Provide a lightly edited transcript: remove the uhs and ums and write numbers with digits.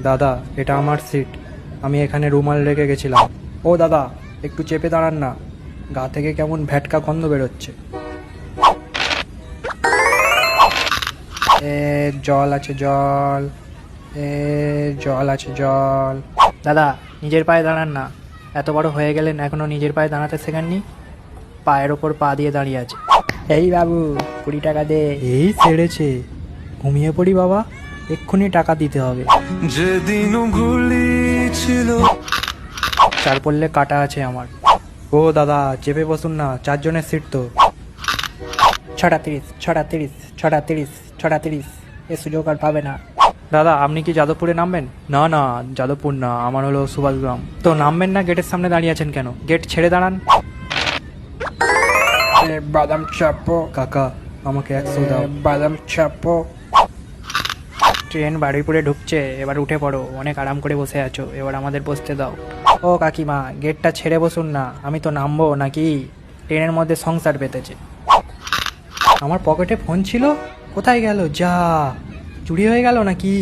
দাদা, এটা আমার সিট। আমি এখানে রুমাল রেখে গেছিলাম। ও দাদা, একটু চেপে দাঁড়ান না, গা থেকে কেমন ভ্যাটকা গন্ধ বেরোচ্ছে। জল আছে জল, জল আছে জল। দাদা, নিজের পায়ে দাঁড়ান না, এত বড় হয়ে গেলেন এখনো নিজের পায়ে দাঁড়াতে শেখেননি। পায়ের ওপর পা দিয়ে দাঁড়িয়ে আছে। এই বাবু, 20 টাকা দে। এই ছেড়েছে, ঘুমিয়ে পড়ি বাবা, এক্ষুনি টাকা দিতে হবে। যেদিন গুলি ছিল চার পড়লে কাটা আছে আমার। ও দাদা, চেপে বসুন না, 4 জনের সিট তো। 6:30, 6:30, 6:30, 6:30, এ সুযোগ আর পাবে না। দাদা, আপনি কি যাদবপুরে নামবেন? না না, যাদবপুর না, আমার হলো সুভাষগ্রাম। তো নামবেন না, গেটের সামনে দাঁড়িয়ে আছেন কেন? গেট ছেড়ে দাঁড়ান। বাদাম চাপো কাকা, আমাকে 100 দাও। বাদাম চাপো। ট্রেন বারুইপুরে ঢুকছে, এবার উঠে পড়ো, অনেক আরাম করে বসে আছো, এবার আমাদের বসতে দাও। ও কাকিমা, গেটটা ছেড়ে বসুন না, আমি তো নামবো নাকি? ট্রেনের মধ্যে সংসার পেতেছে। আমার পকেটে ফোন ছিল, কোথায় গেল? যা, চুরি হয়ে গেল নাকি?